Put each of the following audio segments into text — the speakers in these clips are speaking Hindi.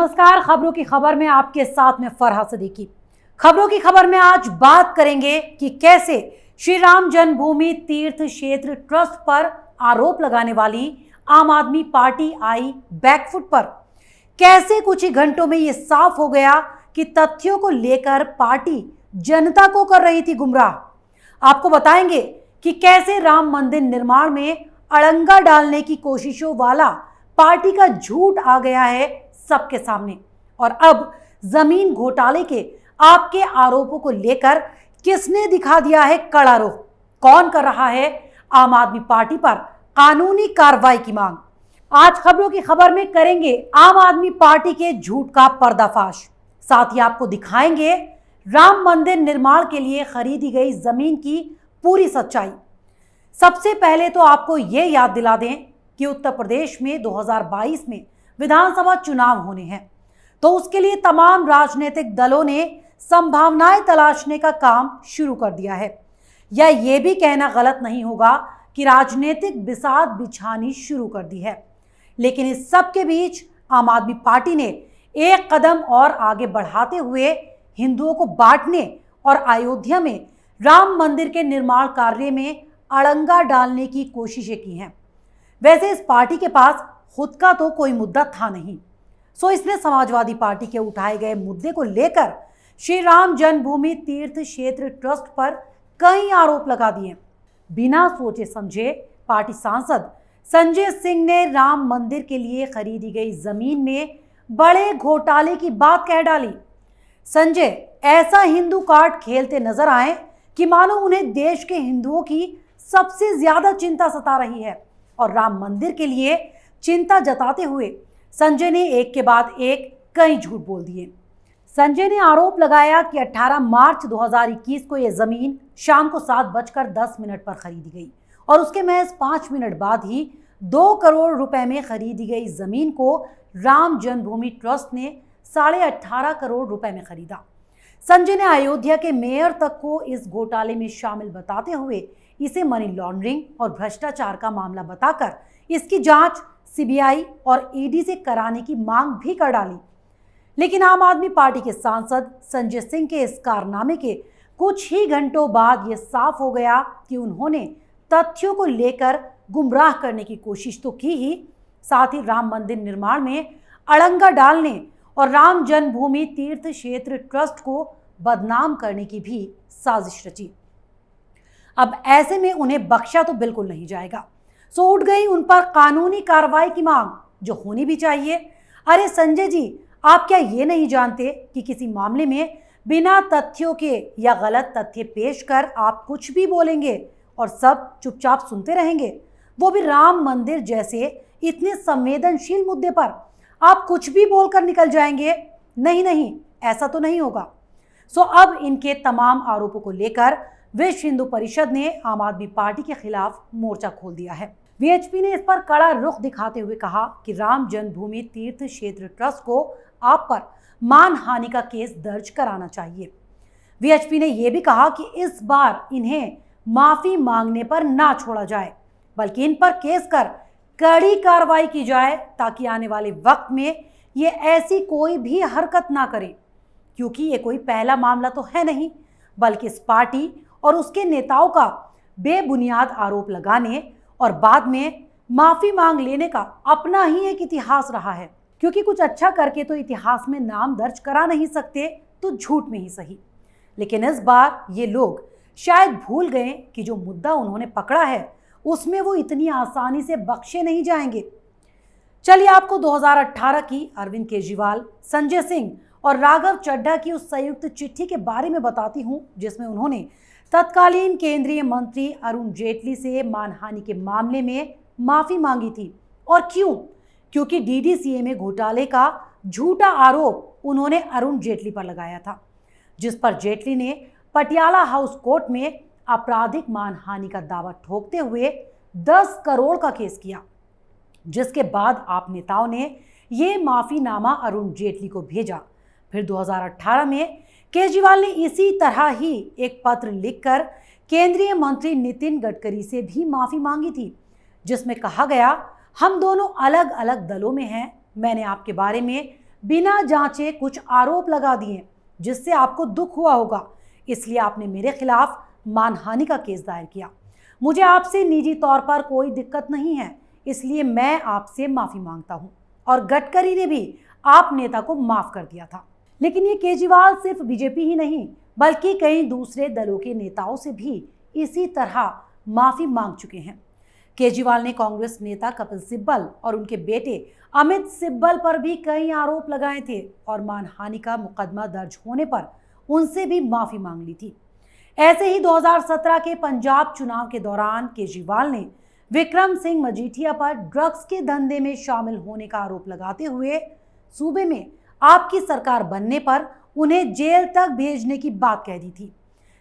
नमस्कार। खबरों की खबर में आपके साथ में फरहा सदीकी। खबरों की खबर में आज बात करेंगे कि कैसे श्री राम जन्मभूमि तीर्थ क्षेत्र ट्रस्ट पर आरोप लगाने वाली आम आदमी पार्टी आई बैकफुट पर। कैसे कुछ ही घंटों में यह साफ हो गया कि तथ्यों को लेकर पार्टी जनता को कर रही थी गुमराह। आपको बताएंगे कि कैसे राम मंदिर निर्माण में अड़ंगा डालने की कोशिशों वाला पार्टी का झूठ आ गया है सबके सामने, और अब जमीन घोटाले के आपके आरोपों को लेकर किसने दिखा दिया है कड़ा रुख, कौन कर रहा है आम आदमी पार्टी पर कानूनी कार्रवाई की मांग। आज खबरों की खबर में करेंगे आम आदमी पार्टी के झूठ का पर्दाफाश, साथ ही आपको दिखाएंगे राम मंदिर निर्माण के लिए खरीदी गई जमीन की पूरी सच्चाई। सबसे पहले तो आपको यह याद दिला दें कि उत्तर प्रदेश में 2022 में विधानसभा चुनाव होने हैं, तो उसके लिए तमाम राजनीतिक दलों ने संभावनाएं तलाशने का काम शुरू कर दिया है। या ये भी कहना गलत नहीं होगा कि राजनीतिक बिसात बिछानी शुरू कर दी है। लेकिन इस सब के बीच आम आदमी पार्टी ने एक कदम और आगे बढ़ाते हुए हिंदुओं को बांटने और अयोध्या में राम मंदिर के निर्माण कार्य में अड़ंगा डालने की कोशिशें की हैं। वैसे इस पार्टी के पास खुद का तो कोई मुद्दा था नहीं, सो इसने समाजवादी पार्टी के उठाए गए मुद्दे को लेकर श्री राम जन्मभूमि तीर्थ क्षेत्र ट्रस्ट पर कई आरोप लगा दिए। बिना सोचे समझे पार्टी सांसद संजय सिंह ने राम मंदिर के लिए खरीदी गई जमीन में बड़े घोटाले की बात कह डाली। संजय ऐसा हिंदू कार्ड खेलते नजर आए कि मानो उन्हें देश के हिंदुओं की सबसे ज्यादा चिंता सता रही है, और राम मंदिर के लिए चिंता जताते हुए संजय ने एक के बाद एक कई झूठ बोल दिए। संजय ने आरोप लगाया कि 18 मार्च 2021 को यह जमीन शाम को 7:10 पर खरीदी गई, और उसके महज 5 मिनट बाद ही 2 करोड़ रुपए में खरीदी गई जमीन को राम जन्मभूमि ट्रस्ट ने 18.5 करोड़ रुपए में खरीदा। संजय ने अयोध्या के मेयर तक को इस घोटाले में शामिल बताते हुए इसे मनी लॉन्ड्रिंग और भ्रष्टाचार का मामला बताकर इसकी जांच सीबीआई और ईडी से कराने की मांग भी कर डाली। लेकिन आम आदमी पार्टी के सांसद संजय सिंह के इस कारनामे के कुछ ही घंटों बाद यह साफ हो गया कि उन्होंने तथ्यों को लेकर गुमराह करने की कोशिश तो की ही, साथ ही राम मंदिर निर्माण में अड़ंगा डालने और राम जन्मभूमि तीर्थ क्षेत्र ट्रस्ट को बदनाम करने की भी साजिश रची। अब ऐसे में उन्हें बख्शा तो बिल्कुल नहीं जाएगा, सो उठ गई उन पर कानूनी कार्रवाई की मांग, जो होनी भी चाहिए। अरे संजय जी, आप क्या ये नहीं जानते कि किसी मामले में बिना तथ्यों के या गलत तथ्य पेश कर आप कुछ भी बोलेंगे और सब चुपचाप सुनते रहेंगे, वो भी राम मंदिर जैसे इतने संवेदनशील मुद्दे पर आप कुछ भी बोलकर निकल जाएंगे? नहीं नहीं, ऐसा तो नहीं होगा। सो अब इनके तमाम आरोपों को लेकर विश्व हिंदू परिषद ने आम आदमी पार्टी के खिलाफ मोर्चा खोल दिया है। वीएचपी ने इस पर कड़ा रुख दिखाते हुए कहा कि राम जन्मभूमि तीर्थ क्षेत्र ट्रस्ट को आप पर मानहानि का केस दर्ज कराना चाहिए। वीएचपी ने यह भी कहा कि इस बार इन्हें माफी मांगने पर ना छोड़ा जाए, बल्कि इन पर केस कर कड़ी कार्रवाई की जाए, ताकि आने वाले वक्त में ये ऐसी कोई भी हरकत ना करें, क्योंकि ये कोई पहला मामला तो है नहीं, बल्कि इस पार्टी और उसके नेताओं का बेबुनियाद आरोप लगाने और बाद में माफी मांग लेने का अपना ही एक इतिहास रहा है। क्योंकि कुछ अच्छा करके तो इतिहास में नाम दर्ज करा नहीं सकते, तो झूठ में ही सही। लेकिन इस बार ये लोग शायद भूल गए कि जो मुद्दा उन्होंने पकड़ा है उसमें वो इतनी आसानी से बख्शे नहीं जाएंगे। चलिए आपको 2018 की अरविंद केजरीवाल, संजय सिंह और राघव चड्ढा की उस संयुक्त चिट्ठी के बारे में बताती हूं, जिसमें उन्होंने तत्कालीन केंद्रीय मंत्री अरुण जेटली से मानहानि के मामले में माफी मांगी थी। और क्यों? क्योंकि डीडीसीए घोटाले का झूठा आरोप उन्होंने अरुण जेटली पर लगाया था, जिस पर जेटली ने पटियाला हाउस कोर्ट में आपराधिक मानहानि का दावा ठोकते हुए 10 करोड़ का केस किया, जिसके बाद आप नेताओं ने ये माफीनामा अरुण जेटली को भेजा। फिर 2018 में केजरीवाल ने इसी तरह ही एक पत्र लिखकर केंद्रीय मंत्री नितिन गडकरी से भी माफी मांगी थी, जिसमें कहा गया, हम दोनों अलग अलग दलों में हैं, मैंने आपके बारे में बिना जांचे कुछ आरोप लगा दिए जिससे आपको दुख हुआ होगा, इसलिए आपने मेरे खिलाफ मानहानि का केस दायर किया। मुझे आपसे निजी तौर पर कोई दिक्कत नहीं है, इसलिए मैं आपसे माफी मांगता हूं। और गडकरी ने भी आप नेता को माफ कर दिया था। लेकिन ये केजरीवाल सिर्फ बीजेपी ही नहीं बल्कि कई दूसरे दलों के नेताओं से भी इसी तरह माफी मांग चुके हैं। केजरीवाल ने कांग्रेस नेता कपिल सिब्बल और उनके बेटे अमित सिब्बल पर भी कई आरोप लगाए थे और मानहानि का मुकदमा दर्ज होने पर उनसे भी माफी मांग ली थी। ऐसे ही 2017 के पंजाब चुनाव के दौरान केजरीवाल ने विक्रम सिंह मजीठिया पर ड्रग्स के धंधे में शामिल होने का आरोप लगाते हुए सूबे में आपकी सरकार बनने पर उन्हें जेल तक भेजने की बात कह दी थी।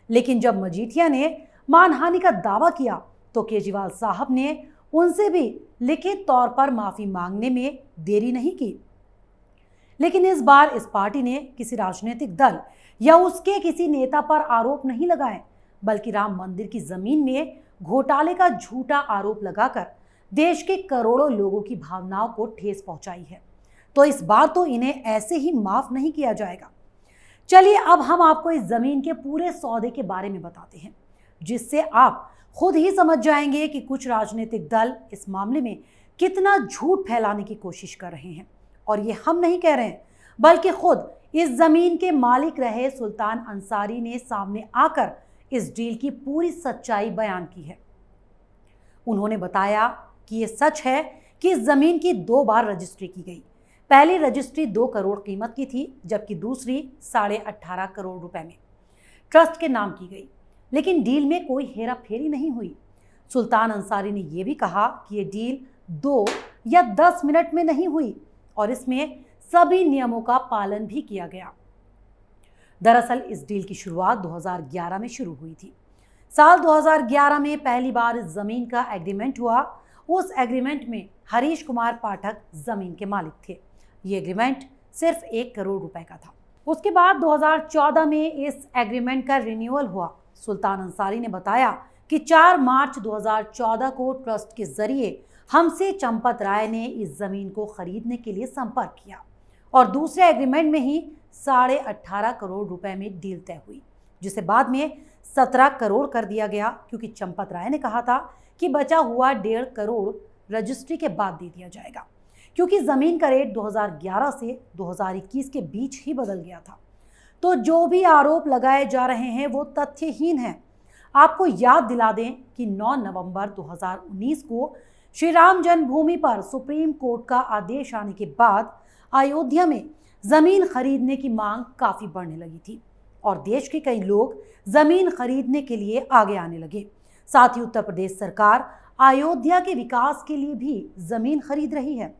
लेकिन जब मजीठिया ने मानहानि का दावा किया तो केजरीवाल साहब ने उनसे भी लिखित तौर पर माफी मांगने में देरी नहीं की। लेकिन इस बार इस पार्टी ने किसी राजनीतिक दल या उसके किसी नेता पर आरोप नहीं लगाए, बल्कि राम मंदिर की जमीन में घोटाले का झूठा आरोप लगाकर देश के करोड़ों लोगों की भावनाओं को ठेस पहुंचाई है। तो इस बार तो इन्हें ऐसे ही माफ नहीं किया जाएगा। चलिए अब हम आपको इस जमीन के पूरे सौदे के बारे में बताते हैं, जिससे आप खुद ही समझ जाएंगे कि कुछ राजनीतिक दल इस मामले में कितना झूठ फैलाने की कोशिश कर रहे हैं। और ये हम नहीं कह रहे हैं, बल्कि खुद इस जमीन के मालिक रहे सुल्तान अंसारी ने सामने आकर इस डील की पूरी सच्चाई बयान की है। उन्होंने बताया कि ये सच है कि इस जमीन की 2 बार रजिस्ट्री की गई। पहली रजिस्ट्री 2 करोड़ कीमत की थी, जबकि दूसरी 18.5 करोड़ रुपए में ट्रस्ट के नाम की गई। लेकिन डील में कोई हेरा फेरी नहीं हुई। सुल्तान अंसारी ने यह भी कहा कि यह डील 2 या 10 मिनट में नहीं हुई और इसमें सभी नियमों का पालन भी किया गया। दरअसल इस डील की शुरुआत 2011 में शुरू हुई थी। साल 2011 में पहली बार इस जमीन का एग्रीमेंट हुआ। उस एग्रीमेंट में हरीश कुमार पाठक जमीन के मालिक थे। ये एग्रीमेंट सिर्फ 1 करोड़ रुपए का था। उसके बाद 2014 में इस एग्रीमेंट का रिन्यूअल हुआ। सुल्तान अंसारी ने बताया कि 4 मार्च 2014 को ट्रस्ट के जरिए हमसे चंपत राय ने इस जमीन को खरीदने के लिए संपर्क किया और दूसरे एग्रीमेंट में ही 18.5 करोड़ रुपए में डील तय हुई, जिसे बाद में 17 करोड़ कर दिया गया, क्योंकि चंपत राय ने कहा था कि बचा हुआ 1.5 करोड़ रजिस्ट्री के बाद दे दिया जाएगा, क्योंकि जमीन का रेट 2011 से 2021 के बीच ही बदल गया था। तो जो भी आरोप लगाए जा रहे हैं वो तथ्यहीन हैं। आपको याद दिला दें कि 9 नवंबर 2019 को श्री राम जन्मभूमि पर सुप्रीम कोर्ट का आदेश आने के बाद अयोध्या में जमीन खरीदने की मांग काफी बढ़ने लगी थी और देश के कई लोग जमीन खरीदने के लिए आगे आने लगे। साथ ही उत्तर प्रदेश सरकार अयोध्या के विकास के लिए भी जमीन खरीद रही है।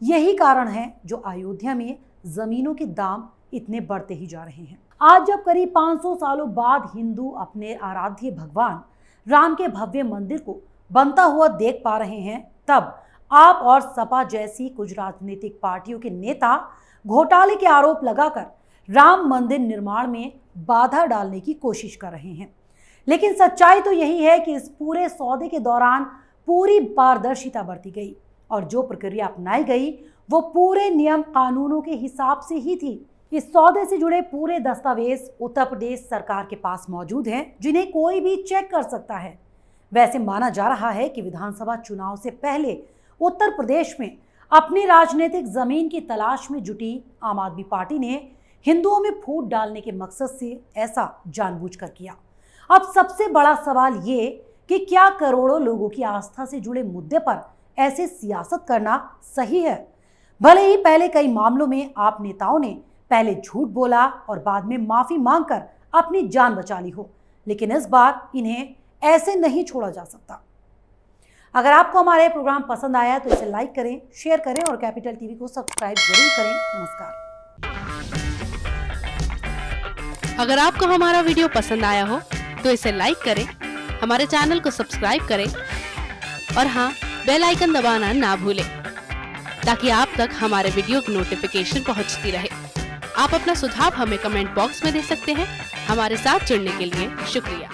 यही कारण है जो अयोध्या में जमीनों के दाम इतने बढ़ते ही जा रहे हैं। आज जब करीब 500 सालों बाद हिंदू अपने आराध्य भगवान राम के भव्य मंदिर को बनता हुआ देख पा रहे हैं, तब आप और सपा जैसी कुछ राजनीतिक पार्टियों के नेता घोटाले के आरोप लगाकर राम मंदिर निर्माण में बाधा डालने की कोशिश कर रहे हैं। लेकिन सच्चाई तो यही है कि इस पूरे सौदे के दौरान पूरी पारदर्शिता बरती गई और जो प्रक्रिया अपनाई गई वो पूरे नियम कानूनों के हिसाब से ही थी। इस सौदे से जुड़े पूरे दस्तावेज उत्तर प्रदेश सरकार के पास मौजूद हैं, जिन्हें कोई भी चेक कर सकता है। वैसे माना जा रहा है कि विधानसभा चुनाव से पहले उत्तर प्रदेश में अपनी राजनीतिक जमीन की तलाश में जुटी आम आदमी पार्टी ने हिंदुओं में फूट डालने के मकसद से ऐसा जानबूझकर किया। अब सबसे बड़ा सवाल ये कि क्या करोड़ों लोगों की आस्था से जुड़े मुद्दे पर ऐसे सियासत करना सही है? भले ही पहले कई मामलों में आप नेताओं ने पहले झूठ बोला और बाद में माफी मांगकर अपनी जान बचा ली हो, लेकिन इस बार इन्हें ऐसे नहीं छोड़ा जा सकता। अगर आपको हमारे प्रोग्राम पसंद आया तो इसे लाइक करें, शेयर करें और कैपिटल टीवी को सब्सक्राइब जरूर करें। नमस्कार। अगर आपको हमारा वीडियो पसंद आया हो तो इसे लाइक करें, हमारे चैनल को सब्सक्राइब करें और हाँ, बेल आइकन दबाना ना भूलें ताकि आप तक हमारे वीडियो की नोटिफिकेशन पहुंचती रहे। आप अपना सुझाव हमें कमेंट बॉक्स में दे सकते हैं। हमारे साथ जुड़ने के लिए शुक्रिया।